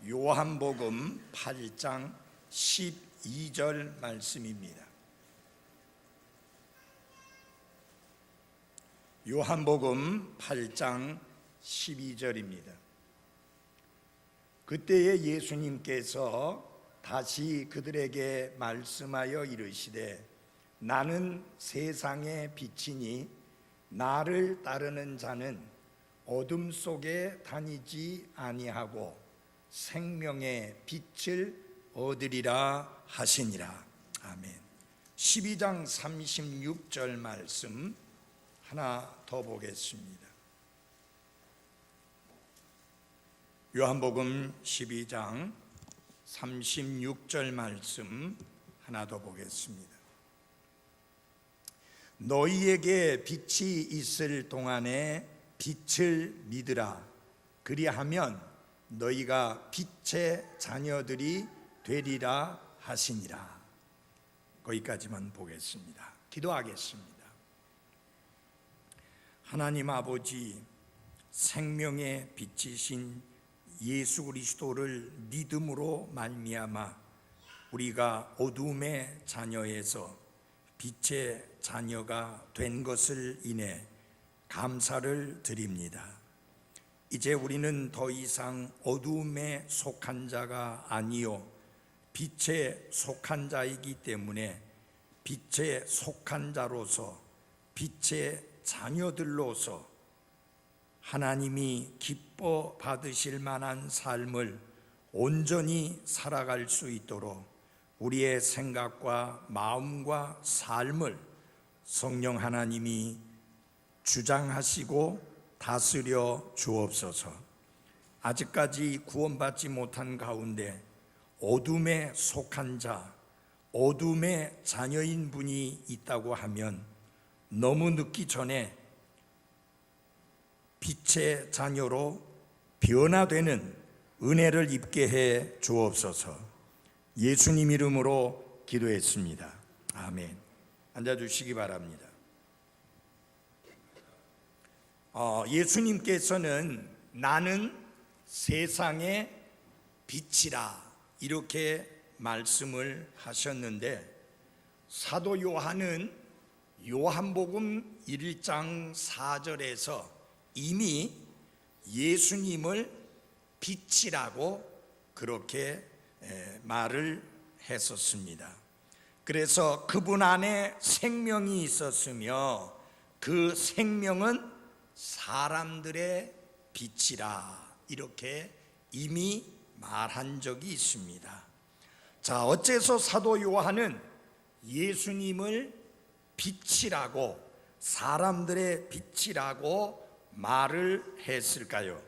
요한복음 8장 12절 말씀입니다. 요한복음 8장 12절입니다. 그때에 예수님께서 다시 그들에게 말씀하여 이르시되 나는 세상의 빛이니 나를 따르는 자는 어둠 속에 다니지 아니하고 생명의 빛을 얻으리라 하시니라. 아멘. 12장 36절 말씀 하나 더 보겠습니다. 요한복음 12장 36절 말씀 하나 더 보겠습니다. 너희에게 빛이 있을 동안에 빛을 믿으라. 그리하면 너희가 빛의 자녀들이 되리라 하시니라. 거기까지만 보겠습니다. 기도하겠습니다. 하나님 아버지, 생명의 빛이신 예수 그리스도를 믿음으로 말미암아 우리가 어둠의 자녀에서 빛의 자녀가 된 것을 인해 감사를 드립니다. 이제 우리는 더 이상 어둠에 속한 자가 아니요 빛에 속한 자이기 때문에 빛에 속한 자로서 빛의 자녀들로서 하나님이 기뻐 받으실 만한 삶을 온전히 살아갈 수 있도록 우리의 생각과 마음과 삶을 성령 하나님이 주장하시고 다스려 주옵소서. 아직까지 구원받지 못한 가운데 어둠에 속한 자, 어둠의 자녀인 분이 있다고 하면 너무 늦기 전에 빛의 자녀로 변화되는 은혜를 입게 해 주옵소서. 예수님 이름으로 기도했습니다. 아멘. 앉아주시기 바랍니다. 예수님께서는 나는 세상의 빛이라 이렇게 말씀을 하셨는데, 사도 요한은 요한복음 1장 4절에서 이미 예수님을 빛이라고 그렇게 말을 했었습니다. 그래서 그분 안에 생명이 있었으며 그 생명은 사람들의 빛이라 이렇게 이미 말한 적이 있습니다. 자, 어째서 사도 요한은 예수님을 빛이라고, 사람들의 빛이라고 말을 했을까요?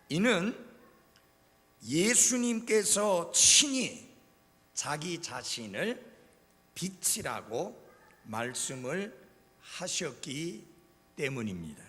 이는 예수님께서 친히 자기 자신을 빛이라고 말씀을 하셨기 때문입니다.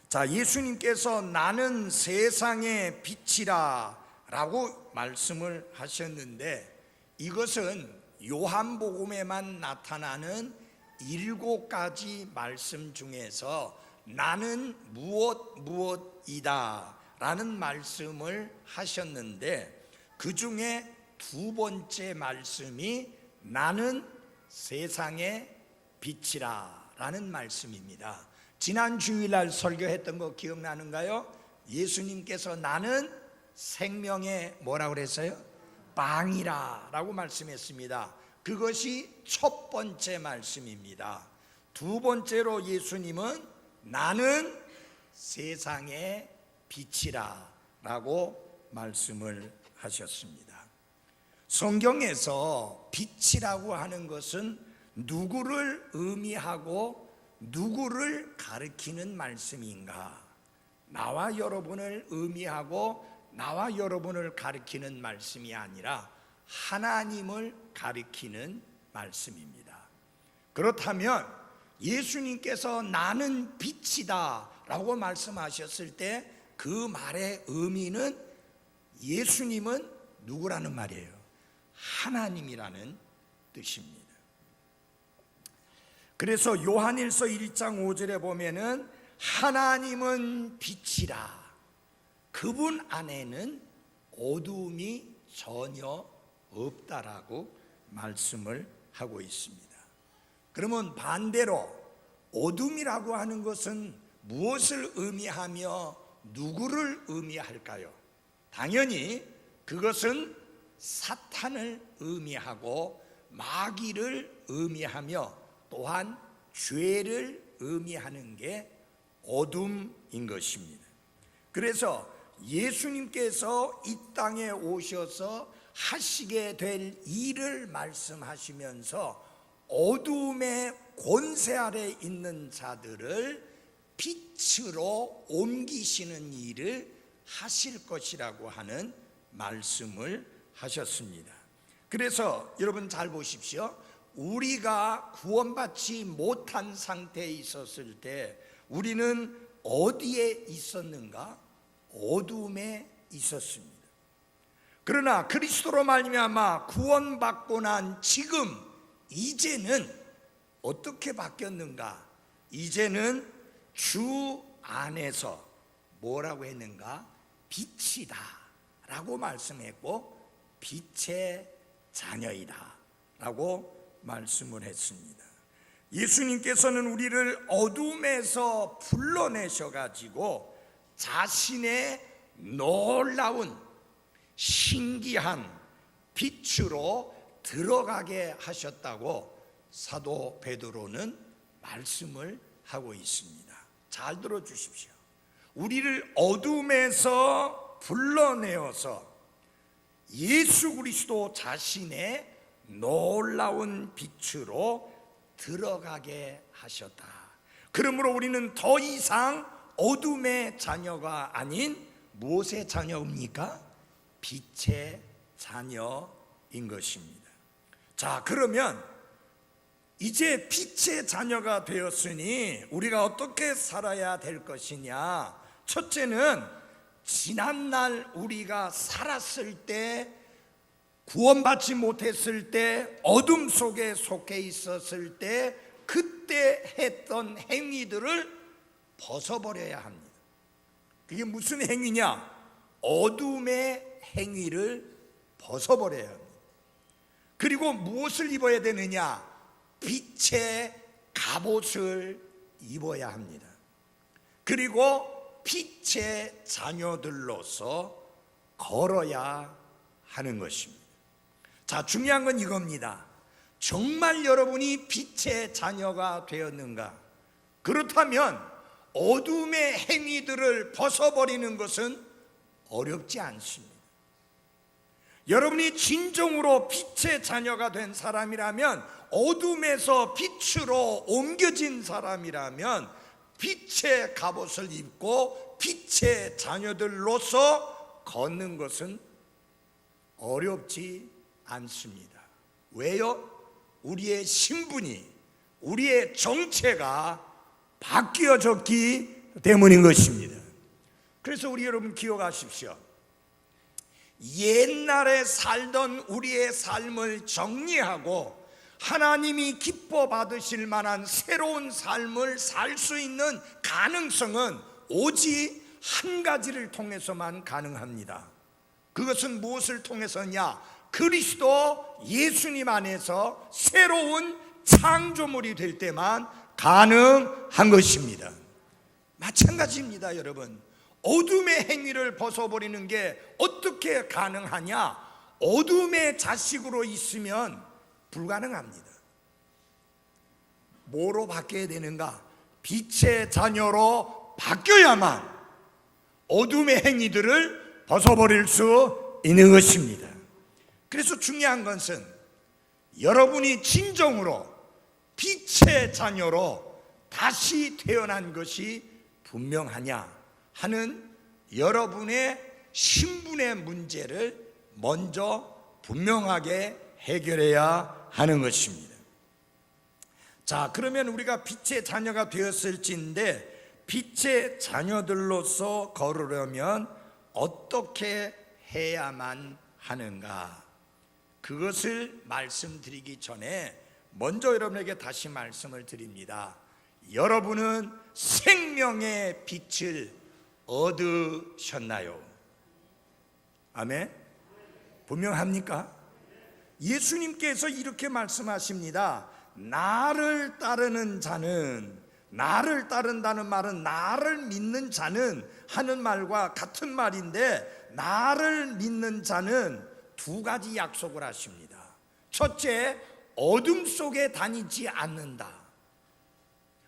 자, 예수님께서 나는 세상의 빛이라 라고 말씀을 하셨는데, 이것은 요한복음에만 나타나는 7가지 말씀 중에서 나는 무엇이다 라는 말씀을 하셨는데, 그 중에 2번째 말씀이 나는 세상의 빛이라 라는 말씀입니다. 지난 주일날 설교했던 거 기억나는가요? 예수님께서 나는 생명의 뭐라고 그랬어요? 빵이라 라고 말씀했습니다. 그것이 첫 번째 말씀입니다. 2번째로 예수님은 나는 세상의 빛이라 라고 말씀을 하셨습니다. 성경에서 빛이라고 하는 것은 누구를 의미하고 누구를 가리키는 말씀인가? 나와 여러분을 의미하고 나와 여러분을 가리키는 말씀이 아니라 하나님을 가리키는 말씀입니다. 그렇다면 예수님께서 나는 빛이다 라고 말씀하셨을 때 그 말의 의미는 예수님은 누구라는 말이에요? 하나님이라는 뜻입니다. 그래서 요한일서 1장 5절에 보면은 하나님은 빛이라 그분 안에는 어두움이 전혀 없다라고 말씀을 하고 있습니다. 그러면 반대로 어둠이라고 하는 것은 무엇을 의미하며 누구를 의미할까요? 당연히 그것은 사탄을 의미하고 마귀를 의미하며 또한 죄를 의미하는 게 어둠인 것입니다. 그래서 예수님께서 이 땅에 오셔서 하시게 될 일을 말씀하시면서 어둠의 권세 아래 있는 자들을 빛으로 옮기시는 일을 하실 것이라고 하는 말씀을 하셨습니다. 그래서 여러분 잘 보십시오. 우리가 구원받지 못한 상태에 있었을 때 우리는 어디에 있었는가? 어둠에 있었습니다. 그러나 그리스도로 말미암아 구원받고 난 지금 이제는 어떻게 바뀌었는가? 이제는 주 안에서 뭐라고 했는가? 빛이다 라고 말씀했고 빛의 자녀이다 라고 말씀을 했습니다. 예수님께서는 우리를 어둠에서 불러내셔가지고 자신의 놀라운 신기한 빛으로 들어가게 하셨다고 사도 베드로는 말씀을 하고 있습니다. 잘 들어주십시오. 우리를 어둠에서 불러내어서 예수 그리스도 자신의 놀라운 빛으로 들어가게 하셨다. 그러므로 우리는 더 이상 어둠의 자녀가 아닌 무엇의 자녀입니까? 빛의 자녀인 것입니다. 자, 그러면 이제 빛의 자녀가 되었으니 우리가 어떻게 살아야 될 것이냐? 첫째는 지난날 우리가 살았을 때, 구원받지 못했을 때, 어둠 속에 속해 있었을 때 그때 했던 행위들을 벗어버려야 합니다. 그게 무슨 행위냐? 어둠의 행위를 벗어버려야 합니다. 그리고 무엇을 입어야 되느냐? 빛의 갑옷을 입어야 합니다. 그리고 빛의 자녀들로서 걸어야 하는 것입니다. 자, 중요한 건 이겁니다. 정말 여러분이 빛의 자녀가 되었는가? 그렇다면 어둠의 행위들을 벗어버리는 것은 어렵지 않습니다. 여러분이 진정으로 빛의 자녀가 된 사람이라면, 어둠에서 빛으로 옮겨진 사람이라면 빛의 갑옷을 입고 빛의 자녀들로서 걷는 것은 어렵지 않습니다. 왜요? 우리의 신분이, 우리의 정체가 바뀌어졌기 때문인 것입니다. 그래서 우리 여러분 기억하십시오. 옛날에 살던 우리의 삶을 정리하고 하나님이 기뻐 받으실 만한 새로운 삶을 살 수 있는 가능성은 오직 한 가지를 통해서만 가능합니다. 그것은 무엇을 통해서냐? 그리스도 예수님 안에서 새로운 창조물이 될 때만 가능한 것입니다. 마찬가지입니다, 여러분. 어둠의 행위를 벗어버리는 게 어떻게 가능하냐? 어둠의 자식으로 있으면 불가능합니다. 뭐로 바뀌어야 되는가? 빛의 자녀로 바뀌어야만 어둠의 행위들을 벗어버릴 수 있는 것입니다. 그래서 중요한 것은 여러분이 진정으로 빛의 자녀로 다시 태어난 것이 분명하냐 하는 여러분의 신분의 문제를 먼저 분명하게 해결해야 하는 것입니다. 자, 그러면 우리가 빛의 자녀가 되었을지인데, 빛의 자녀들로서 걸으려면 어떻게 해야만 하는가? 그것을 말씀드리기 전에 먼저 여러분에게 다시 말씀을 드립니다. 여러분은 생명의 빛을 얻으셨나요? 아멘. 분명합니까? 예수님께서 이렇게 말씀하십니다. 나를 따르는 자는, 나를 따른다는 말은 나를 믿는 자는 하는 말과 같은 말인데, 나를 믿는 자는 두 가지 약속을 하십니다. 첫째, 어둠 속에 다니지 않는다.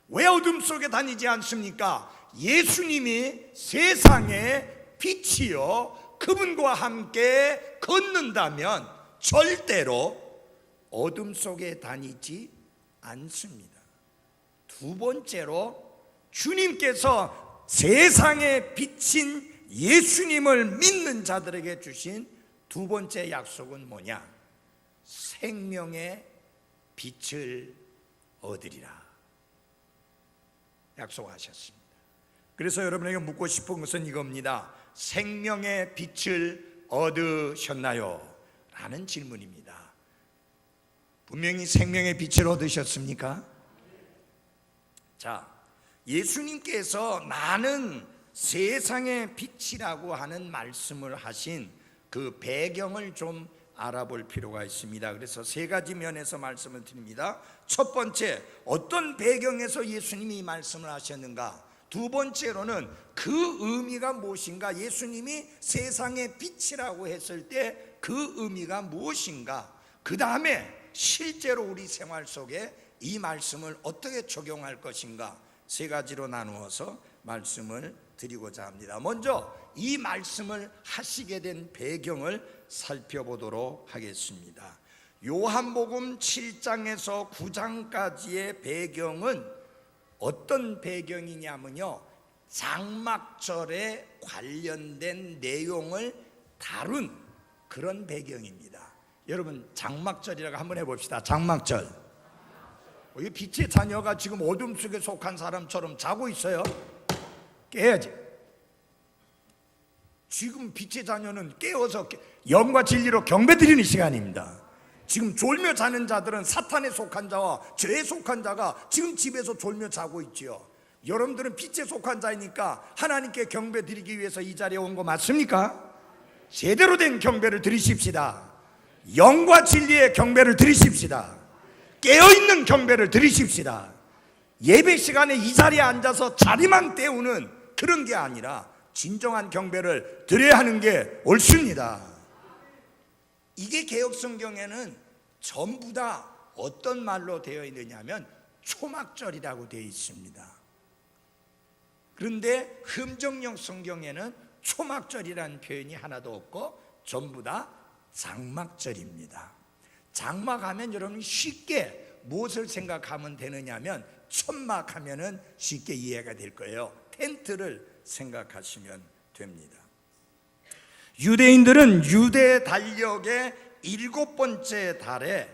왜 어둠 속에 다니지 않습니까? 예수님이 세상의 빛이요 그분과 함께 걷는다면 절대로 어둠 속에 다니지 않습니다. 두 번째로, 주님께서 세상에 비친 예수님을 믿는 자들에게 주신 두 번째 약속은 뭐냐? 생명의 빛을 얻으리라 약속하셨습니다. 그래서 여러분에게 묻고 싶은 것은 이겁니다. 생명의 빛을 얻으셨나요? 라는 질문입니다. 분명히 생명의 빛을 얻으셨습니까? 자, 예수님께서 나는 세상의 빛이라고 하는 말씀을 하신 그 배경을 좀 알아볼 필요가 있습니다. 그래서 세 가지 면에서 말씀을 드립니다. 첫 번째, 어떤 배경에서 예수님이 이 말씀을 하셨는가? 두 번째로는 그 의미가 무엇인가? 예수님이 세상의 빛이라고 했을 때 그 의미가 무엇인가? 그 다음에 실제로 우리 생활 속에 이 말씀을 어떻게 적용할 것인가? 세 가지로 나누어서 말씀을 드리고자 합니다. 먼저 이 말씀을 하시게 된 배경을 살펴보도록 하겠습니다. 요한복음 7장에서 9장까지의 배경은 어떤 배경이냐면요, 장막절에 관련된 내용을 다룬 그런 배경입니다. 여러분, 장막절이라고 한번 해봅시다. 장막절. 이 빛의 자녀가 지금 어둠 속에 속한 사람처럼 자고 있어요. 깨야지. 지금 빛의 자녀는 깨어서 영과 진리로 경배드리는 시간입니다. 지금 졸며 자는 자들은 사탄에 속한 자와 죄에 속한 자가 지금 집에서 졸며 자고 있지요. 여러분들은 빛에 속한 자이니까 하나님께 경배드리기 위해서 이 자리에 온 거 맞습니까? 제대로 된 경배를 드리십시다. 영과 진리의 경배를 드리십시다. 깨어있는 경배를 드리십시다. 예배 시간에 이 자리에 앉아서 자리만 때우는 그런 게 아니라 진정한 경배를 드려야 하는 게 옳습니다. 이게 개역성경에는 전부 다 어떤 말로 되어 있느냐면 초막절이라고 되어 있습니다. 그런데 흠정역 성경에는 초막절이라는 표현이 하나도 없고 전부 다 장막절입니다. 장막하면 여러분 쉽게 무엇을 생각하면 되느냐면, 천막하면은 쉽게 이해가 될 거예요. 텐트를 생각하시면 됩니다. 유대인들은 유대 달력의 7번째 달에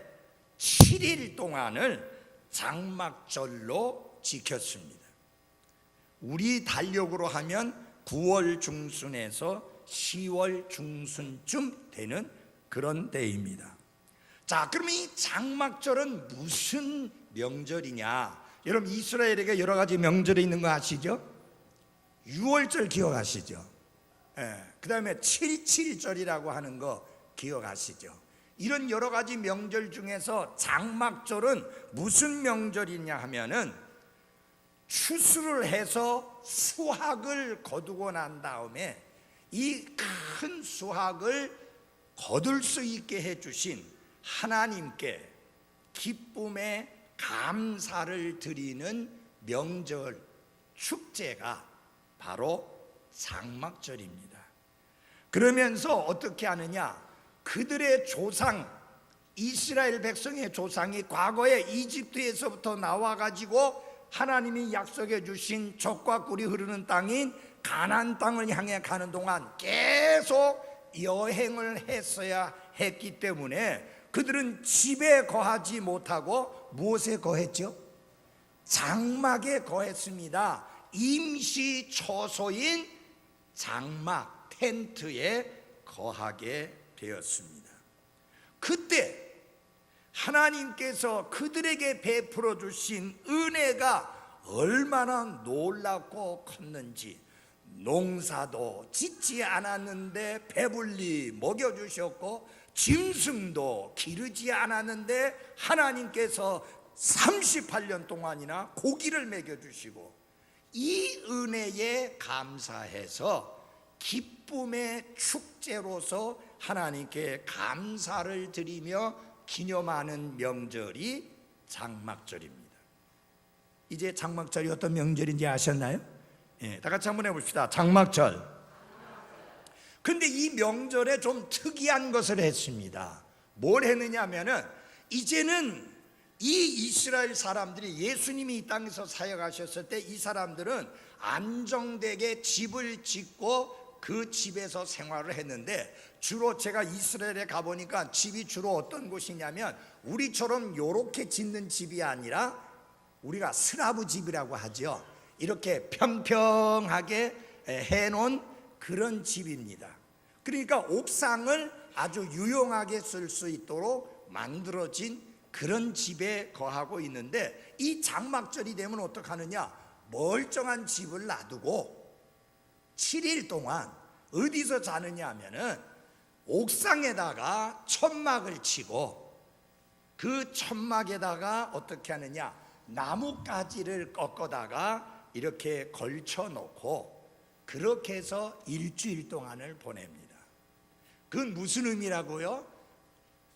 7일 동안을 장막절로 지켰습니다. 우리 달력으로 하면 9월 중순에서 10월 중순쯤 되는 그런 때입니다. 자, 그럼 이 장막절은 무슨 명절이냐? 여러분, 이스라엘에게 여러 가지 명절이 있는 거 아시죠? 유월절 기억하시죠? 그 다음에 7.7절이라고 하는 거 기억하시죠? 이런 여러 가지 명절 중에서 장막절은 무슨 명절이냐 하면은, 추수를 해서 수확을 거두고 난 다음에 이 큰 수확을 거둘 수 있게 해주신 하나님께 기쁨의 감사를 드리는 명절, 축제가 바로 장막절입니다. 그러면서 어떻게 하느냐? 그들의 조상, 이스라엘 백성의 조상이 과거에 이집트에서부터 나와가지고 하나님이 약속해 주신 젖과 꿀이 흐르는 땅인 가나안 땅을 향해 가는 동안 계속 여행을 했어야 했기 때문에 그들은 집에 거하지 못하고 무엇에 거했죠? 장막에 거했습니다. 임시 처소인 장막, 텐트에 거하게 되었습니다. 그때 하나님께서 그들에게 베풀어 주신 은혜가 얼마나 놀랍고 컸는지, 농사도 짓지 않았는데 배불리 먹여주셨고 짐승도 기르지 않았는데 하나님께서 38년 동안이나 고기를 먹여주시고 이 은혜에 감사해서 기쁨의 축제로서 하나님께 감사를 드리며 기념하는 명절이 장막절입니다. 이제 장막절이 어떤 명절인지 아셨나요? 다 같이 한번 해봅시다. 장막절. 근데 이 명절에 좀 특이한 것을 했습니다. 뭘 했느냐 하면은 이제는 이 이스라엘 사람들이 예수님이 이 땅에서 사역하셨을 때 이 사람들은 안정되게 집을 짓고 그 집에서 생활을 했는데, 주로 제가 이스라엘에 가보니까 집이 주로 어떤 곳이냐면 우리처럼 요렇게 짓는 집이 아니라 우리가 스라브 집이라고 하죠. 이렇게 평평하게 해놓은 그런 집입니다. 그러니까 옥상을 아주 유용하게 쓸 수 있도록 만들어진 그런 집에 거하고 있는데, 이 장막절이 되면 어떡하느냐, 멀쩡한 집을 놔두고 7일 동안 어디서 자느냐 하면은 옥상에다가 천막을 치고 그 천막에다가 어떻게 하느냐, 나뭇가지를 꺾어다가 이렇게 걸쳐 놓고 그렇게 해서 일주일 동안을 보냅니다. 그건 무슨 의미라고요?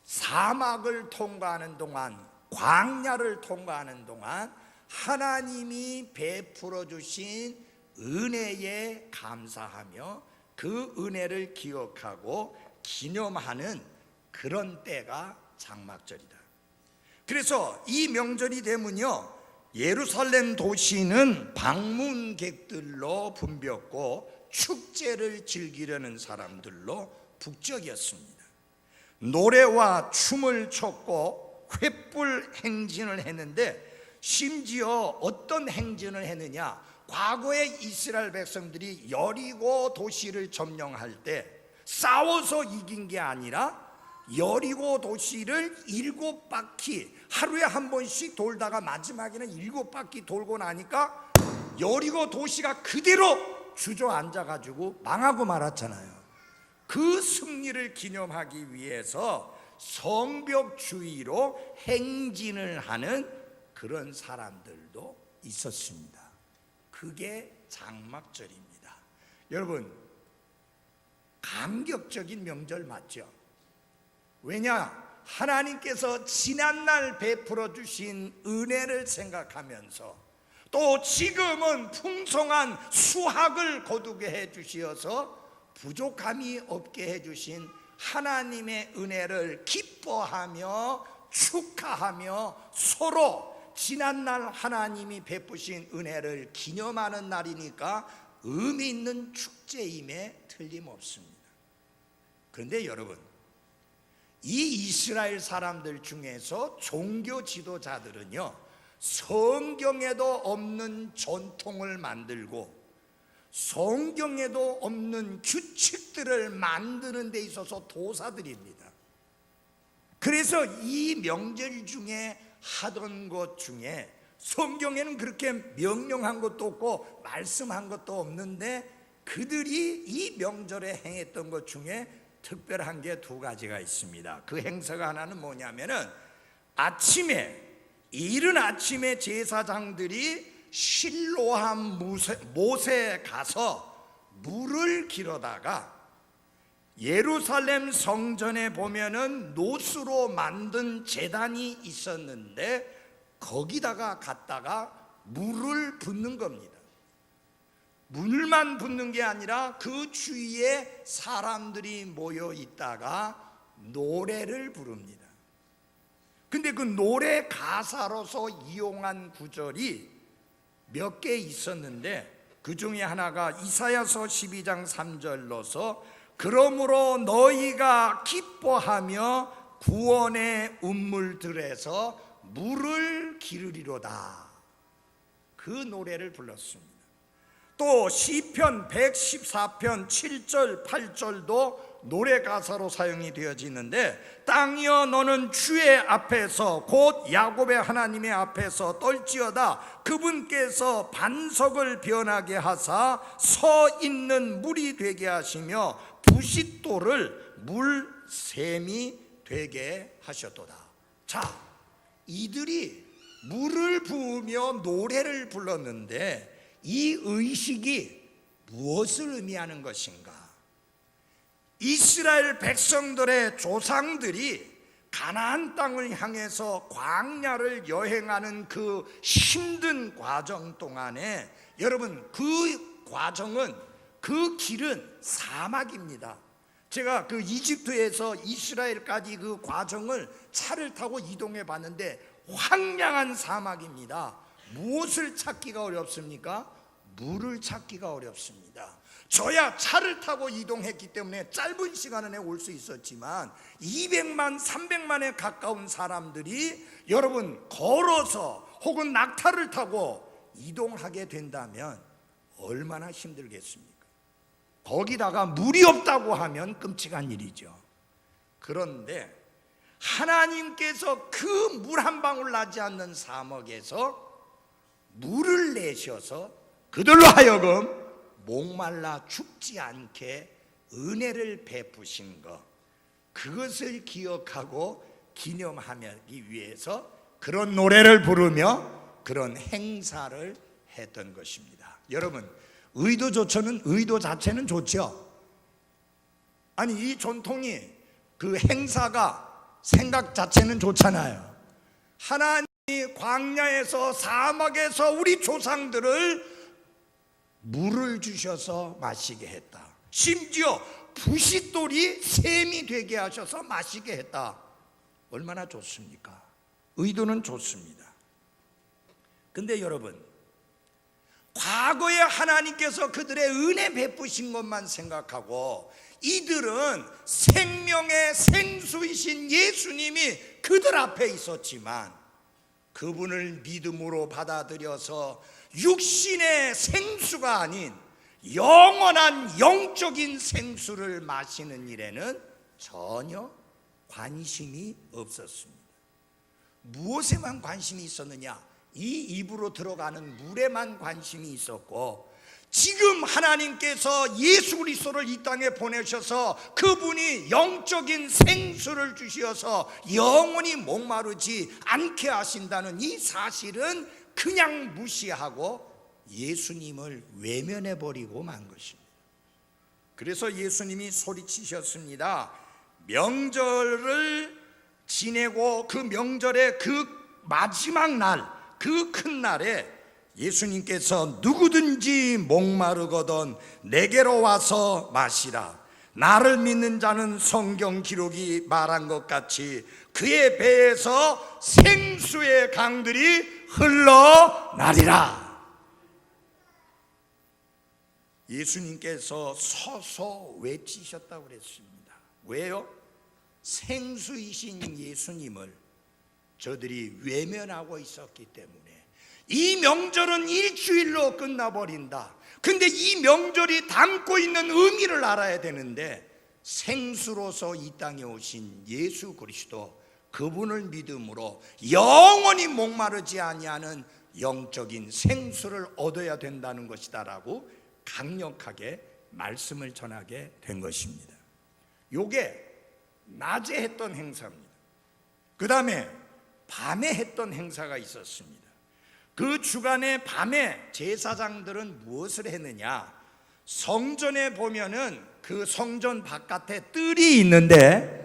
사막을 통과하는 동안, 광야를 통과하는 동안 하나님이 베풀어 주신 은혜에 감사하며 그 은혜를 기억하고 기념하는 그런 때가 장막절이다. 그래서 이 명절이 되면요, 예루살렘 도시는 방문객들로 붐볐고 축제를 즐기려는 사람들로 북적이었습니다. 노래와 춤을 췄고 횃불 행진을 했는데, 심지어 어떤 행진을 했느냐, 과거에 이스라엘 백성들이 여리고 도시를 점령할 때 싸워서 이긴 게 아니라 여리고 도시를 7바퀴 하루에 한 번씩 돌다가 마지막에는 7바퀴 돌고 나니까 여리고 도시가 그대로 주저앉아가지고 망하고 말았잖아요. 그 승리를 기념하기 위해서 성벽 주위로 행진을 하는 그런 사람들도 있었습니다. 그게 장막절입니다. 여러분, 감격적인 명절 맞죠? 왜냐? 하나님께서 지난날 베풀어 주신 은혜를 생각하면서 또 지금은 풍성한 수확을 거두게 해 주시어서 부족함이 없게 해 주신 하나님의 은혜를 기뻐하며 축하하며 서로 지난날 하나님이 베푸신 은혜를 기념하는 날이니까 의미 있는 축제임에 틀림없습니다. 그런데 여러분, 이 이스라엘 사람들 중에서 종교 지도자들은요, 성경에도 없는 전통을 만들고 성경에도 없는 규칙들을 만드는 데 있어서 도사들입니다. 그래서 이 명절 중에 하던 것 중에 성경에는 그렇게 명령한 것도 없고 말씀한 것도 없는데, 그들이 이 명절에 행했던 것 중에 특별한 게 2가지가 있습니다. 그 행사가 하나는 뭐냐면은 이른 아침에 제사장들이 실로암 못에 가서 물을 길어다가 예루살렘 성전에 보면은 노수로 만든 제단이 있었는데 거기다가 갔다가 물을 붓는 겁니다. 물만 붓는 게 아니라 그 주위에 사람들이 모여 있다가 노래를 부릅니다. 근데 그 노래 가사로서 이용한 구절이 몇 개 있었는데, 그 중에 하나가 이사야서 12장 3절로서 그러므로 너희가 기뻐하며 구원의 운물들에서 물을 기르리로다, 그 노래를 불렀습니다. 또 시편 114편 7절 8절도 노래 가사로 사용이 되어지는데, 땅이여 너는 주의 앞에서 곧 야곱의 하나님의 앞에서 떨지어다. 그분께서 반석을 변하게 하사 서 있는 물이 되게 하시며 부싯돌을 물샘이 되게 하셨도다. 자, 이들이 물을 부으며 노래를 불렀는데 이 의식이 무엇을 의미하는 것인가? 이스라엘 백성들의 조상들이 가나안 땅을 향해서 광야를 여행하는 그 힘든 과정 동안에, 여러분, 그 과정은, 그 길은 사막입니다. 제가 그 이집트에서 이스라엘까지 그 과정을 차를 타고 이동해 봤는데 황량한 사막입니다. 무엇을 찾기가 어렵습니까? 물을 찾기가 어렵습니다. 저야 차를 타고 이동했기 때문에 짧은 시간 안에 올 수 있었지만 200만, 300만에 가까운 사람들이 여러분 걸어서 혹은 낙타를 타고 이동하게 된다면 얼마나 힘들겠습니까? 거기다가 물이 없다고 하면 끔찍한 일이죠. 그런데 하나님께서 그 물 한 방울 나지 않는 사막에서 물을 내셔서 그들로 하여금 목말라 죽지 않게 은혜를 베푸신 것, 그것을 기억하고 기념하기 위해서 그런 노래를 부르며 그런 행사를 했던 것입니다. 여러분, 의도 자체는 좋죠. 아니, 이 전통이, 그 행사가, 생각 자체는 좋잖아요. 하나님이 광야에서, 사막에서 우리 조상들을 물을 주셔서 마시게 했다. 심지어 부싯돌이 샘이 되게 하셔서 마시게 했다. 얼마나 좋습니까? 의도는 좋습니다. 근데 여러분, 과거에 하나님께서 그들의 은혜 베푸신 것만 생각하고 이들은 생명의 생수이신 예수님이 그들 앞에 있었지만 그분을 믿음으로 받아들여서 육신의 생수가 아닌 영원한 영적인 생수를 마시는 일에는 전혀 관심이 없었습니다. 무엇에만 관심이 있었느냐? 이 입으로 들어가는 물에만 관심이 있었고, 지금 하나님께서 예수 그리스도를 이 땅에 보내셔서 그분이 영적인 생수를 주셔서 영원히 목마르지 않게 하신다는 이 사실은 그냥 무시하고 예수님을 외면해 버리고 만 것입니다. 그래서 예수님이 소리치셨습니다. 명절을 지내고 그 명절의 그 마지막 날, 그 큰 날에 예수님께서 누구든지 목마르거든 내게로 와서 마시라. 나를 믿는 자는 성경 기록이 말한 것 같이 그의 배에서 생수의 강들이 흘러나리라. 예수님께서 서서 외치셨다고 그랬습니다. 왜요? 생수이신 예수님을 저들이 외면하고 있었기 때문에. 이 명절은 일주일로 끝나버린다. 근데 이 명절이 담고 있는 의미를 알아야 되는데, 생수로서 이 땅에 오신 예수 그리스도, 그분을 믿음으로 영원히 목마르지 아니하는 영적인 생수를 얻어야 된다는 것이다라고 강력하게 말씀을 전하게 된 것입니다. 요게 낮에 했던 행사입니다. 그 다음에 밤에 했던 행사가 있었습니다. 그 주간에 밤에 제사장들은 무엇을 했느냐? 성전에 보면은 그 성전 바깥에 뜰이 있는데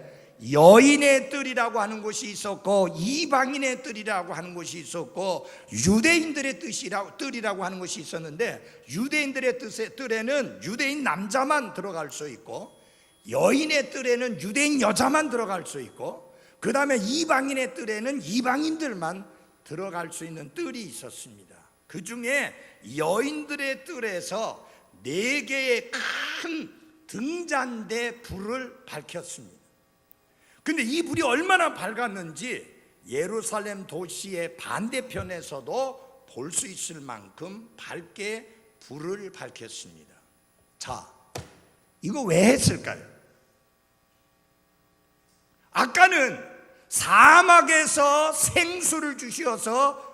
여인의 뜰이라고 하는 곳이 있었고 이방인의 뜰이라고 하는 곳이 있었고 유대인들의 뜰이라고 하는 곳이 있었는데, 유대인들의 뜰에는 유대인 남자만 들어갈 수 있고 여인의 뜰에는 유대인 여자만 들어갈 수 있고, 그 다음에 이방인의 뜰에는 이방인들만 들어갈 수 있는 뜰이 있었습니다. 그 중에 여인들의 뜰에서 4개의 큰 등잔대 불을 밝혔습니다. 근데 이 불이 얼마나 밝았는지 예루살렘 도시의 반대편에서도 볼 수 있을 만큼 밝게 불을 밝혔습니다. 자, 이거 왜 했을까요? 아까는 사막에서 생수를 주시어서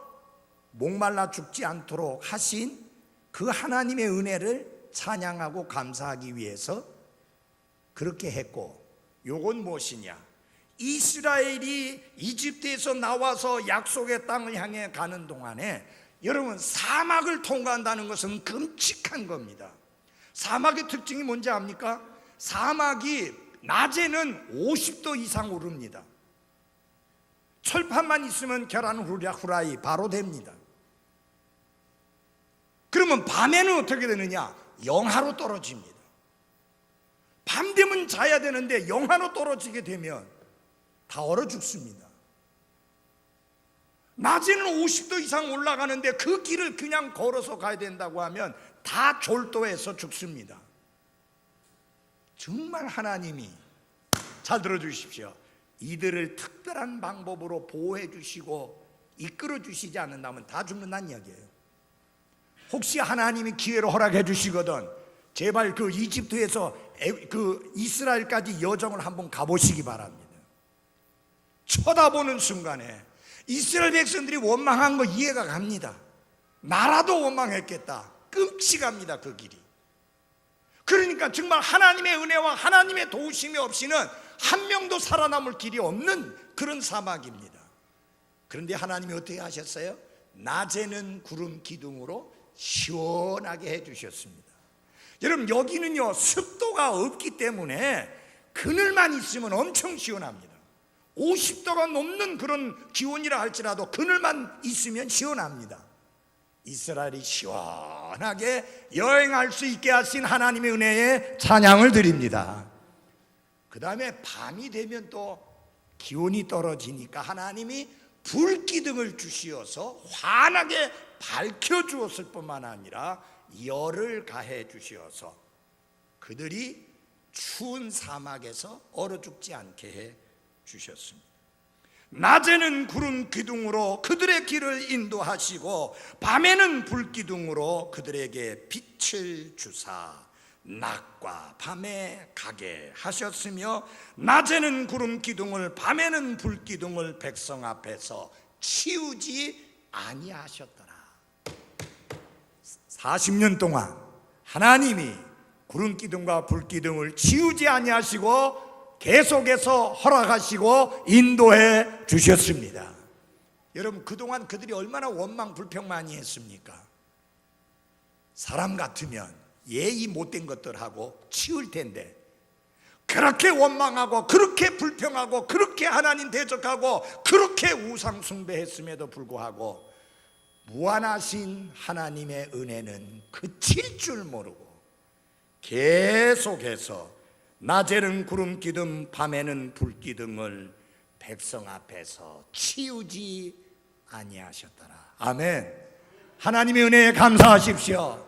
목말라 죽지 않도록 하신 그 하나님의 은혜를 찬양하고 감사하기 위해서 그렇게 했고, 요건 무엇이냐? 이스라엘이 이집트에서 나와서 약속의 땅을 향해 가는 동안에 여러분, 사막을 통과한다는 것은 끔찍한 겁니다. 사막의 특징이 뭔지 압니까? 사막이 낮에는 50도 이상 오릅니다. 철판만 있으면 계란 후라이 바로 됩니다. 그러면 밤에는 어떻게 되느냐? 영하로 떨어집니다. 밤 되면 자야 되는데 영하로 떨어지게 되면 다 얼어 죽습니다. 낮에는 50도 이상 올라가는데 그 길을 그냥 걸어서 가야 된다고 하면 다 졸도해서 죽습니다. 정말 하나님이, 잘 들어주십시오, 이들을 특별한 방법으로 보호해 주시고 이끌어 주시지 않는다면 다 죽는다는 이야기예요. 혹시 하나님이 기회를 허락해 주시거든 제발 그 이집트에서 그 이스라엘까지 여정을 한번 가보시기 바랍니다. 쳐다보는 순간에 이스라엘 백성들이 원망한 거 이해가 갑니다. 나라도 원망했겠다. 끔찍합니다, 그 길이. 그러니까 정말 하나님의 은혜와 하나님의 도우심이 없이는 한 명도 살아남을 길이 없는 그런 사막입니다. 그런데 하나님이 어떻게 하셨어요? 낮에는 구름 기둥으로 시원하게 해주셨습니다. 여러분, 여기는요 습도가 없기 때문에 그늘만 있으면 엄청 시원합니다. 50도가 넘는 그런 기온이라 할지라도 그늘만 있으면 시원합니다. 이스라엘이 시원하게 여행할 수 있게 하신 하나님의 은혜에 찬양을 드립니다. 그 다음에 밤이 되면 또 기온이 떨어지니까 하나님이 불기둥을 주시어서 환하게 밝혀주었을 뿐만 아니라 열을 가해 주시어서 그들이 추운 사막에서 얼어 죽지 않게 해 주셨습니다. 낮에는 구름 기둥으로 그들의 길을 인도하시고 밤에는 불기둥으로 그들에게 빛을 주사 낮과 밤에 가게 하셨으며, 낮에는 구름 기둥을 밤에는 불기둥을 백성 앞에서 치우지 아니하셨더라. 40년 동안 하나님이 구름 기둥과 불기둥을 치우지 아니하시고 계속해서 허락하시고 인도해 주셨습니다. 여러분, 그동안 그들이 얼마나 원망 불평 많이 했습니까? 사람 같으면 예의 못된 것들하고 치울 텐데 그렇게 원망하고 그렇게 불평하고 그렇게 하나님 대적하고 그렇게 우상 숭배했음에도 불구하고 무한하신 하나님의 은혜는 그칠 줄 모르고 계속해서 낮에는 구름 기둥 밤에는 불기둥을 백성 앞에서 치우지 아니하셨더라. 아멘. 하나님의 은혜에 감사하십시오.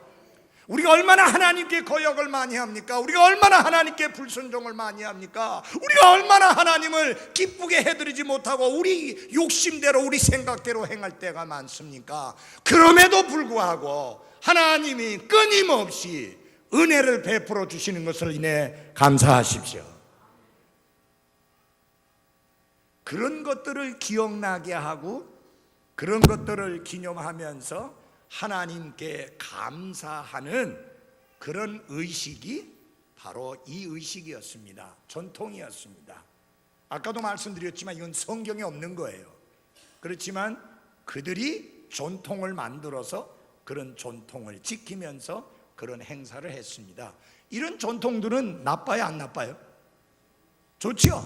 우리가 얼마나 하나님께 거역을 많이 합니까? 우리가 얼마나 하나님께 불순종을 많이 합니까? 우리가 얼마나 하나님을 기쁘게 해드리지 못하고 우리 욕심대로 우리 생각대로 행할 때가 많습니까? 그럼에도 불구하고 하나님이 끊임없이 은혜를 베풀어 주시는 것을 인해 감사하십시오. 그런 것들을 기억나게 하고 그런 것들을 기념하면서 하나님께 감사하는 그런 의식이 바로 이 의식이었습니다. 전통이었습니다. 아까도 말씀드렸지만 이건 성경에 없는 거예요. 그렇지만 그들이 전통을 만들어서 그런 전통을 지키면서 그런 행사를 했습니다. 이런 전통들은 나빠요, 안 나빠요? 좋죠.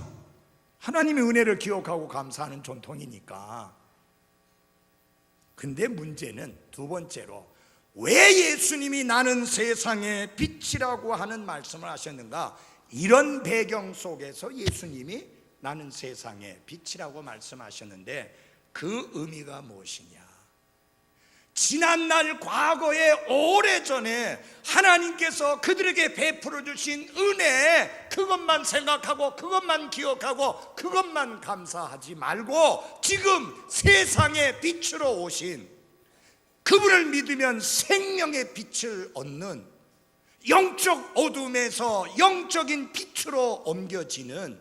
하나님의 은혜를 기억하고 감사하는 전통이니까. 근데 문제는 두 번째로 왜 예수님이 나는 세상의 빛이라고 하는 말씀을 하셨는가? 이런 배경 속에서 예수님이 나는 세상의 빛이라고 말씀하셨는데 그 의미가 무엇이냐? 지난날 과거에 오래전에 하나님께서 그들에게 베풀어 주신 은혜, 그것만 생각하고 그것만 기억하고 그것만 감사하지 말고 지금 세상의 빛으로 오신 그분을 믿으면 생명의 빛을 얻는, 영적 어둠에서 영적인 빛으로 옮겨지는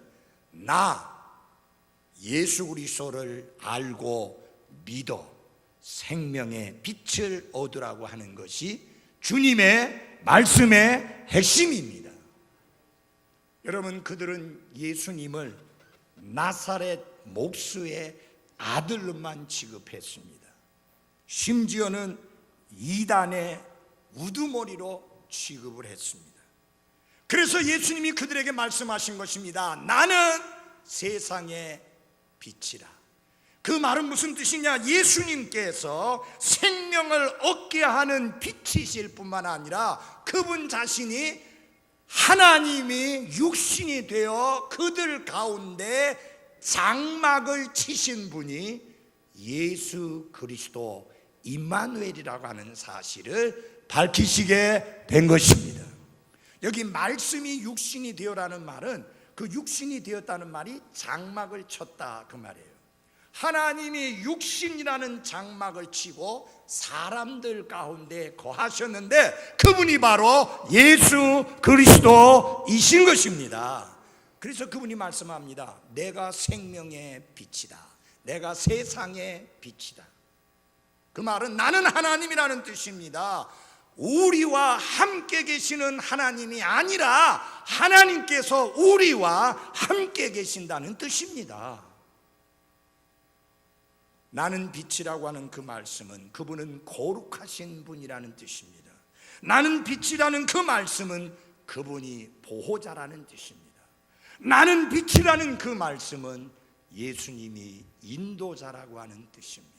나 예수 그리스도를 알고 믿어 생명의 빛을 얻으라고 하는 것이 주님의 말씀의 핵심입니다. 여러분, 그들은 예수님을 나사렛 목수의 아들로만 취급했습니다. 심지어는 이단의 우두머리로 취급을 했습니다. 그래서 예수님이 그들에게 말씀하신 것입니다. 나는 세상의 빛이라. 그 말은 무슨 뜻이냐? 예수님께서 생명을 얻게 하는 빛이실 뿐만 아니라 그분 자신이 하나님이 육신이 되어 그들 가운데 장막을 치신 분이 예수 그리스도 임마누엘이라고 하는 사실을 밝히시게 된 것입니다. 여기 말씀이 육신이 되어라는 말은 그 육신이 되었다는 말이 장막을 쳤다 그 말이에요. 하나님이 육신이라는 장막을 치고 사람들 가운데 거하셨는데 그분이 바로 예수 그리스도이신 것입니다. 그래서 그분이 말씀합니다. 내가 생명의 빛이다. 내가 세상의 빛이다. 그 말은 나는 하나님이라는 뜻입니다. 우리와 함께 계시는 하나님이 아니라 하나님께서 우리와 함께 계신다는 뜻입니다. 나는 빛이라고 하는 그 말씀은 그분은 거룩하신 분이라는 뜻입니다. 나는 빛이라는 그 말씀은 그분이 보호자라는 뜻입니다. 나는 빛이라는 그 말씀은 예수님이 인도자라고 하는 뜻입니다.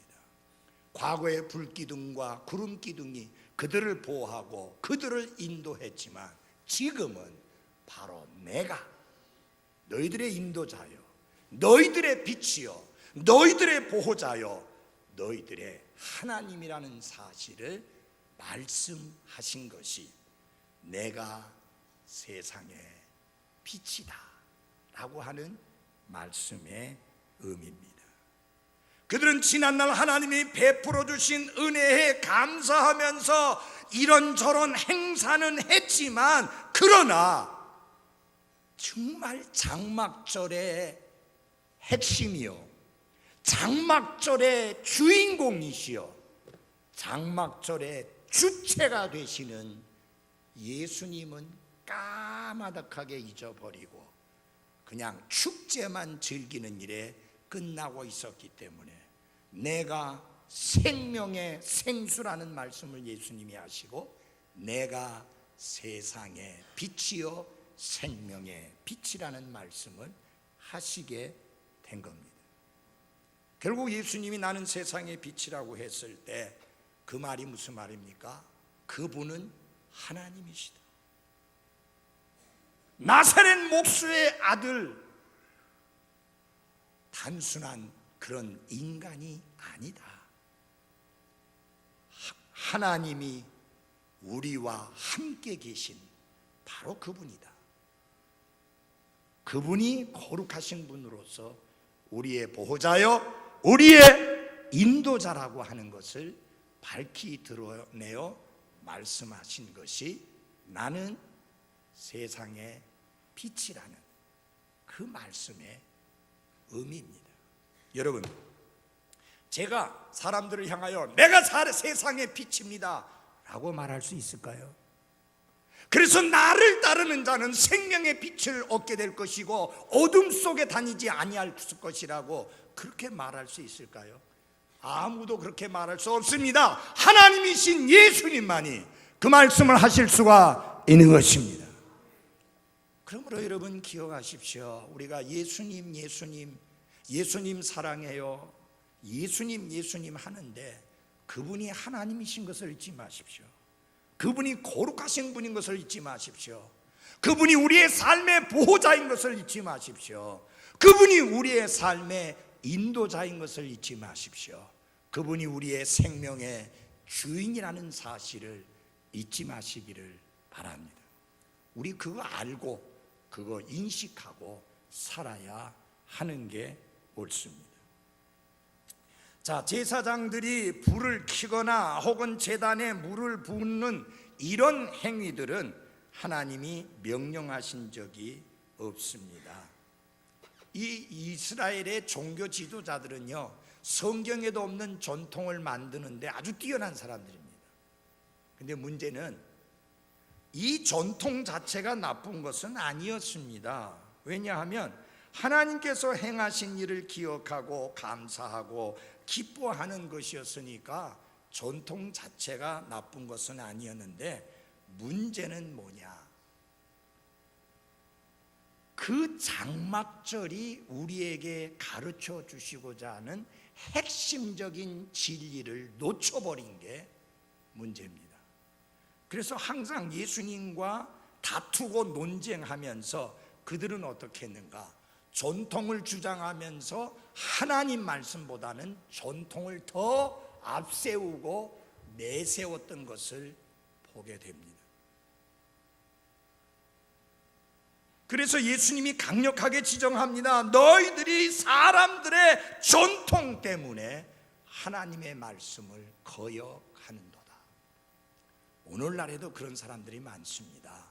과거의 불기둥과 구름기둥이 그들을 보호하고 그들을 인도했지만 지금은 바로 내가 너희들의 인도자요, 너희들의 빛이요, 너희들의 보호자요, 너희들의 하나님이라는 사실을 말씀하신 것이 내가 세상의 빛이다 라고 하는 말씀의 의미입니다. 그들은 지난날 하나님이 베풀어 주신 은혜에 감사하면서 이런저런 행사는 했지만 그러나 정말 장막절의 핵심이요, 장막절의 주인공이시여 장막절의 주체가 되시는 예수님은 까마득하게 잊어버리고 그냥 축제만 즐기는 일에 끝나고 있었기 때문에 내가 생명의 생수라는 말씀을 예수님이 하시고 내가 세상의 빛이요 생명의 빛이라는 말씀을 하시게 된 겁니다. 결국 예수님이 나는 세상의 빛이라고 했을 때 그 말이 무슨 말입니까? 그분은 하나님이시다. 나사렛 목수의 아들, 단순한 그런 인간이 아니다. 하나님이 우리와 함께 계신 바로 그분이다. 그분이 거룩하신 분으로서 우리의 보호자여 우리의 인도자라고 하는 것을 밝히 드러내어 말씀하신 것이 나는 세상의 빛이라는 그 말씀의 의미입니다. 여러분, 제가 사람들을 향하여 내가 세상의 빛입니다 라고 말할 수 있을까요? 그래서 나를 따르는 자는 생명의 빛을 얻게 될 것이고 어둠 속에 다니지 아니할 것이라고 그렇게 말할 수 있을까요? 아무도 그렇게 말할 수 없습니다. 하나님이신 예수님만이 그 말씀을 하실 수가 있는 것입니다. 그러므로 여러분 기억하십시오. 우리가 예수님 사랑해요, 예수님 하는데 그분이 하나님이신 것을 잊지 마십시오. 그분이 거룩하신 분인 것을 잊지 마십시오. 그분이 우리의 삶의 보호자인 것을 잊지 마십시오. 그분이 우리의 삶의 인도자인 것을 잊지 마십시오. 그분이 우리의 생명의 주인이라는 사실을 잊지 마시기를 바랍니다. 우리 그거 알고 그거 인식하고 살아야 하는 게 옳습니다. 자, 제사장들이 불을 켜거나 혹은 제단에 물을 붓는 이런 행위들은 하나님이 명령하신 적이 없습니다. 이 이스라엘의 종교 지도자들은요, 성경에도 없는 전통을 만드는데 아주 뛰어난 사람들입니다. 근데 문제는 이 전통 자체가 나쁜 것은 아니었습니다. 왜냐하면 하나님께서 행하신 일을 기억하고 감사하고 기뻐하는 것이었으니까 전통 자체가 나쁜 것은 아니었는데, 문제는 뭐냐? 그 장막절이 우리에게 가르쳐 주시고자 하는 핵심적인 진리를 놓쳐버린 게 문제입니다. 그래서 항상 예수님과 다투고 논쟁하면서 그들은 어떻게 했는가? 전통을 주장하면서 하나님 말씀보다는 전통을 더 앞세우고 내세웠던 것을 보게 됩니다. 그래서 예수님이 강력하게 지정합니다. 너희들이 사람들의 전통 때문에 하나님의 말씀을 거역하는도다. 오늘날에도 그런 사람들이 많습니다.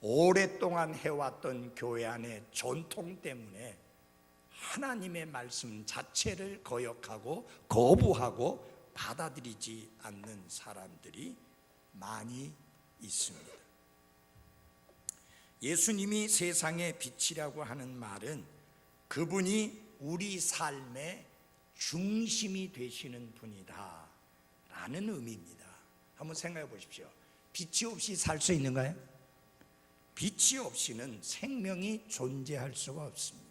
오랫동안 해왔던 교회 안의 전통 때문에 하나님의 말씀 자체를 거역하고 거부하고 받아들이지 않는 사람들이 많이 있습니다. 예수님이 세상의 빛이라고 하는 말은 그분이 우리 삶의 중심이 되시는 분이다 라는 의미입니다. 한번 생각해 보십시오. 빛이 없이 살 수 있는가요? 빛이 없이는 생명이 존재할 수가 없습니다.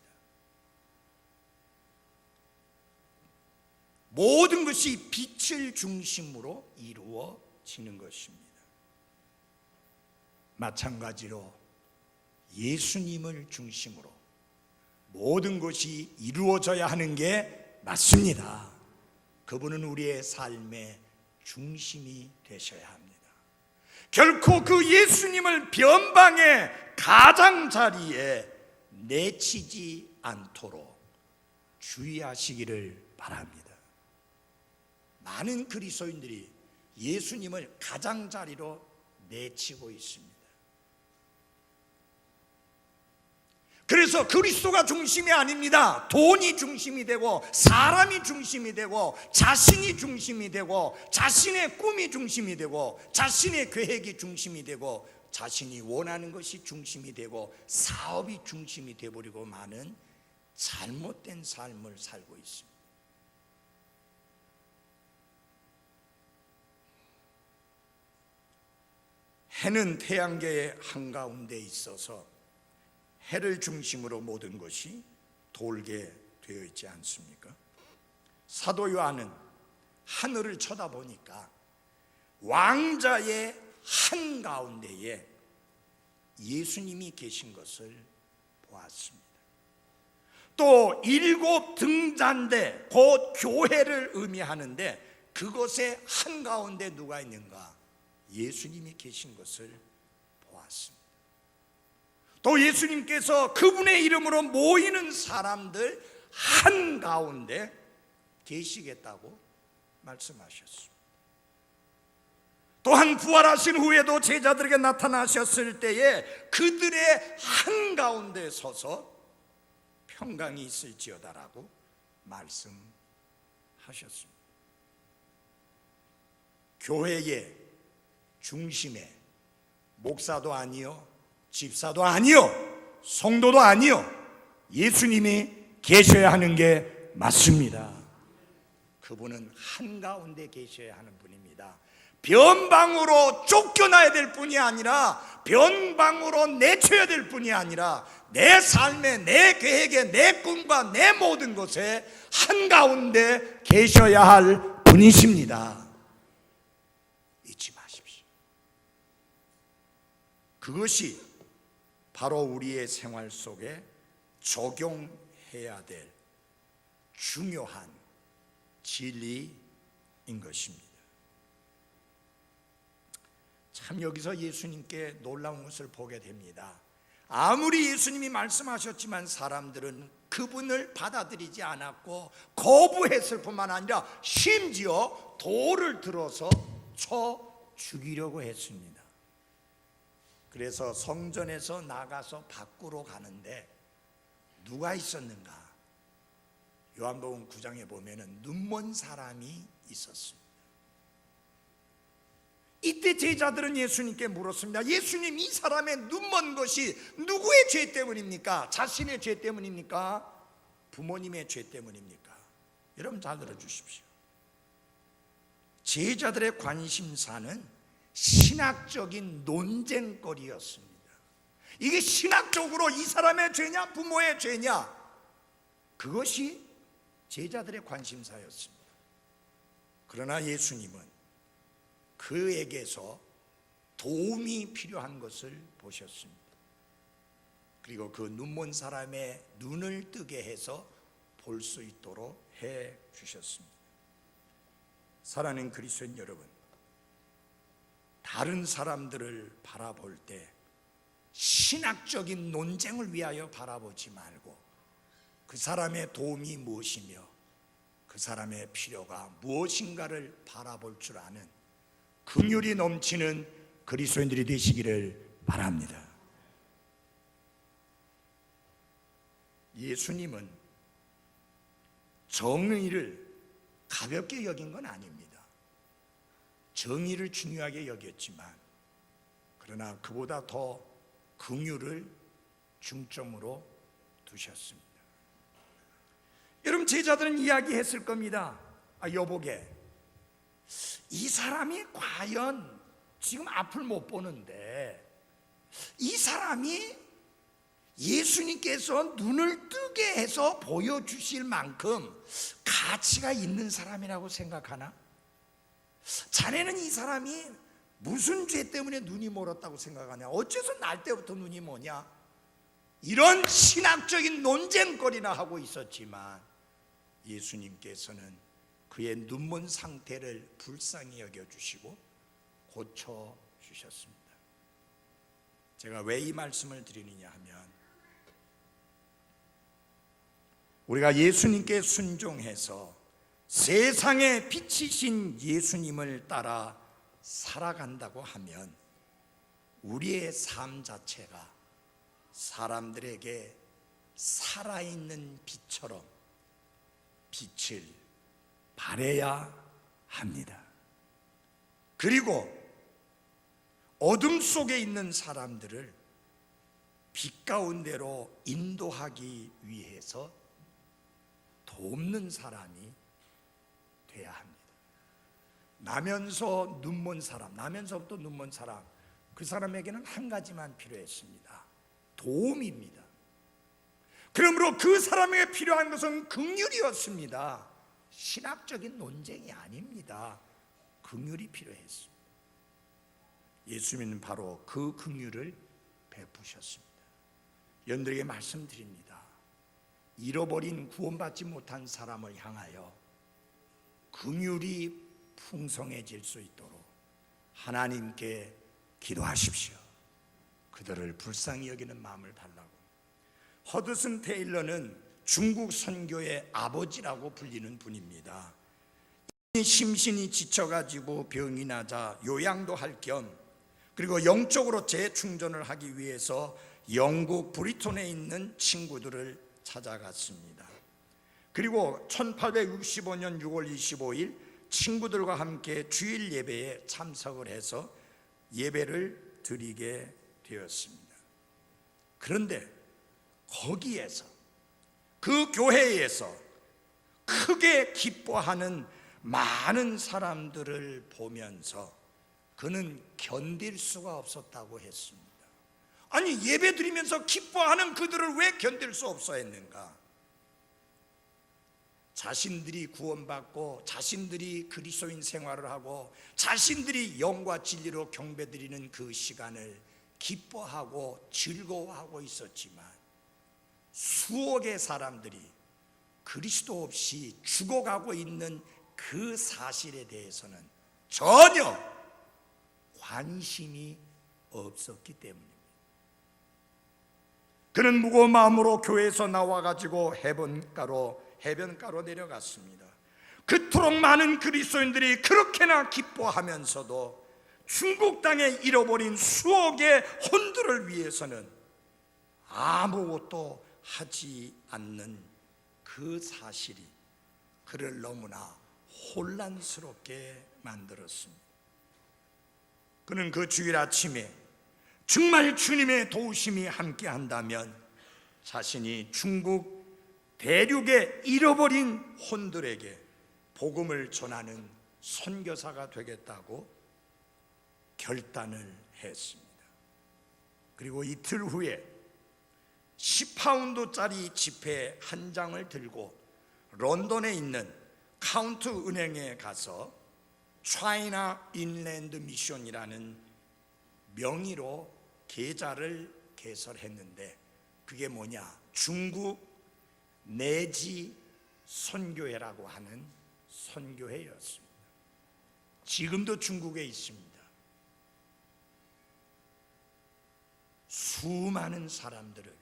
모든 것이 빛을 중심으로 이루어지는 것입니다. 마찬가지로 예수님을 중심으로 모든 것이 이루어져야 하는 게 맞습니다. 그분은 우리의 삶의 중심이 되셔야 합니다. 결코 그 예수님을 변방의 가장자리에 내치지 않도록 주의하시기를 바랍니다. 많은 그리스도인들이 예수님을 가장자리로 내치고 있습니다. 그래서 그리스도가 중심이 아닙니다. 돈이 중심이 되고 사람이 중심이 되고 자신이 중심이 되고 자신의 꿈이 중심이 되고 자신의 계획이 중심이 되고 자신이 원하는 것이 중심이 되고 사업이 중심이 되어버리고 많은 잘못된 삶을 살고 있습니다. 해는 태양계의 한가운데 있어서 해를 중심으로 모든 것이 돌게 되어 있지 않습니까? 사도 요한은 하늘을 쳐다보니까 왕자의 한가운데에 예수님이 계신 것을 보았습니다. 또 7 등잔대, 곧 교회를 의미하는데 그것의 한가운데 누가 있는가? 예수님이 계신 것을 보았습니다. 또 예수님께서 그분의 이름으로 모이는 사람들 한가운데 계시겠다고 말씀하셨습니다. 또한 부활하신 후에도 제자들에게 나타나셨을 때에 그들의 한가운데 서서 평강이 있을지어다라고 말씀하셨습니다. 교회의 중심에 목사도 아니요, 집사도 아니요, 성도도 아니요, 예수님이 계셔야 하는 게 맞습니다. 그분은 한가운데 계셔야 하는 분입니다. 변방으로 쫓겨나야 될 뿐이 아니라 변방으로 내쳐야 될 뿐이 아니라 내 삶에, 내 계획에, 내 꿈과 내 모든 것에 한가운데 계셔야 할 분이십니다. 잊지 마십시오. 그것이 바로 우리의 생활 속에 적용해야 될 중요한 진리인 것입니다. 참 여기서 예수님께 놀라운 것을 보게 됩니다. 아무리 예수님이 말씀하셨지만 사람들은 그분을 받아들이지 않았고 거부했을 뿐만 아니라 심지어 돌을 들어서 쳐 죽이려고 했습니다. 그래서 성전에서 나가서 밖으로 가는데 누가 있었는가? 요한복음 9장에 보면은 눈먼 사람이 있었습니다. 이때 제자들은 예수님께 물었습니다. 예수님, 이 사람의 눈먼 것이 누구의 죄 때문입니까? 자신의 죄 때문입니까? 부모님의 죄 때문입니까? 여러분 잘 들어주십시오. 제자들의 관심사는 신학적인 논쟁거리였습니다. 이게 신학적으로 이 사람의 죄냐 부모의 죄냐, 그것이 제자들의 관심사였습니다. 그러나 예수님은 그에게서 도움이 필요한 것을 보셨습니다. 그리고 그 눈먼 사람의 눈을 뜨게 해서 볼 수 있도록 해 주셨습니다. 사랑하는 그리스도인 여러분, 다른 사람들을 바라볼 때 신학적인 논쟁을 위하여 바라보지 말고 그 사람의 도움이 무엇이며 그 사람의 필요가 무엇인가를 바라볼 줄 아는 긍휼이 넘치는 그리스도인들이 되시기를 바랍니다. 예수님은 정의를 가볍게 여긴 건 아닙니다. 정의를 중요하게 여겼지만 그러나 그보다 더 긍휼을 중점으로 두셨습니다. 여러분, 제자들은 이야기했을 겁니다. 여보게, 이 사람이 과연 지금 앞을 못 보는데 이 사람이 예수님께서 눈을 뜨게 해서 보여주실 만큼 가치가 있는 사람이라고 생각하나? 자네는 이 사람이 무슨 죄 때문에 눈이 멀었다고 생각하냐? 어째서 날 때부터 눈이 머냐? 이런 신학적인 논쟁거리나 하고 있었지만 예수님께서는 그의 눈먼 상태를 불쌍히 여겨주시고 고쳐주셨습니다. 제가 왜 이 말씀을 드리느냐 하면, 우리가 예수님께 순종해서 세상의 빛이신 예수님을 따라 살아간다고 하면 우리의 삶 자체가 사람들에게 살아있는 빛처럼 빛을 발해야 합니다. 그리고 어둠 속에 있는 사람들을 빛 가운데로 인도하기 위해서 돕는 사람이 돼야 합니다. 나면서부터 눈먼 사람, 그 사람에게는 한 가지만 필요했습니다. 도움입니다. 그러므로 그 사람에게 필요한 것은 긍휼이었습니다. 신학적인 논쟁이 아닙니다. 긍휼이 필요했습니다. 예수님은 바로 그 긍휼을 베푸셨습니다. 여러분들에게 말씀드립니다. 잃어버린 구원받지 못한 사람을 향하여 긍휼이 풍성해질 수 있도록 하나님께 기도하십시오. 그들을 불쌍히 여기는 마음을 달라고. 허드슨 테일러는 중국 선교의 아버지라고 불리는 분입니다. 심신이 지쳐가지고 병이 나자 요양도 할 겸, 그리고 영적으로 재충전을 하기 위해서 영국 브리톤에 있는 친구들을 찾아갔습니다. 그리고 1865년 6월 25일 친구들과 함께 주일 예배에 참석을 해서 예배를 드리게 되었습니다. 그런데 거기에서, 그 교회에서 크게 기뻐하는 많은 사람들을 보면서 그는 견딜 수가 없었다고 했습니다. 아니, 예배 드리면서 기뻐하는 그들을 왜 견딜 수 없어 했는가? 자신들이 구원받고 자신들이 그리스도인 생활을 하고 자신들이 영과 진리로 경배드리는 그 시간을 기뻐하고 즐거워하고 있었지만 수억의 사람들이 그리스도 없이 죽어가고 있는 그 사실에 대해서는 전혀 관심이 없었기 때문입니다. 그는 무거운 마음으로 교회에서 나와가지고 해변가로 내려갔습니다. 그토록 많은 그리스도인들이 그렇게나 기뻐하면서도 중국 땅에 잃어버린 수억의 혼들을 위해서는 아무것도 하지 않는 그 사실이 그를 너무나 혼란스럽게 만들었습니다. 그는 그 주일 아침에 정말 주님의 도우심이 함께 한다면 자신이 중국 대륙에 잃어버린 혼들에게 복음을 전하는 선교사가 되겠다고 결단을 했습니다. 그리고 이틀 후에 10파운드짜리 지폐 한 장을 들고 런던에 있는 카운트 은행에 가서 차이나 인랜드 미션이라는 명의로 계좌를 개설했는데 그게 뭐냐? 중국 내지 선교회라고 하는 선교회였습니다. 지금도 중국에 있습니다. 수많은 사람들을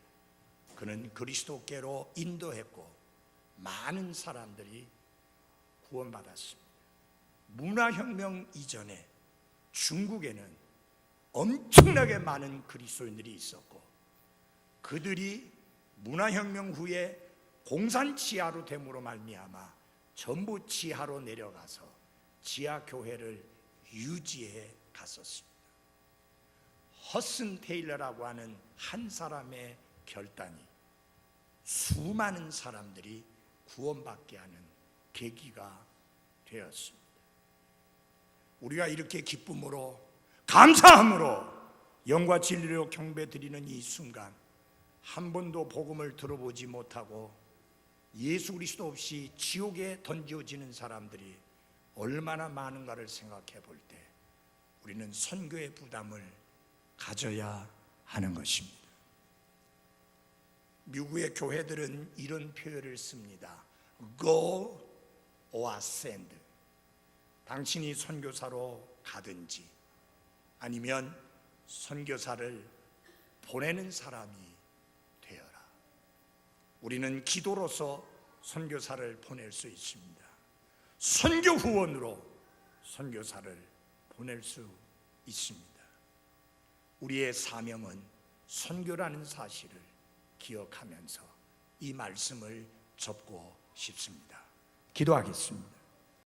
그는 그리스도께로 인도했고 많은 사람들이 구원받았습니다. 문화혁명 이전에 중국에는 엄청나게 많은 그리스도인들이 있었고 그들이 문화혁명 후에 공산치하로 됨으로 말미암아 전부 지하로 내려가서 지하교회를 유지해 갔었습니다. 허슨 테일러라고 하는 한 사람의 결단이 수많은 사람들이 구원받게 하는 계기가 되었습니다. 우리가 이렇게 기쁨으로 감사함으로 영과 진리로 경배드리는 이 순간 한 번도 복음을 들어보지 못하고 예수 그리스도 없이 지옥에 던져지는 사람들이 얼마나 많은가를 생각해 볼 때 우리는 선교의 부담을 가져야 하는 것입니다. 미국의 교회들은 이런 표현을 씁니다. Go or send. 당신이 선교사로 가든지 아니면 선교사를 보내는 사람이 되어라. 우리는 기도로서 선교사를 보낼 수 있습니다. 선교 후원으로 선교사를 보낼 수 있습니다. 우리의 사명은 선교라는 사실을 기억하면서 이 말씀을 접고 싶습니다. 기도하겠습니다.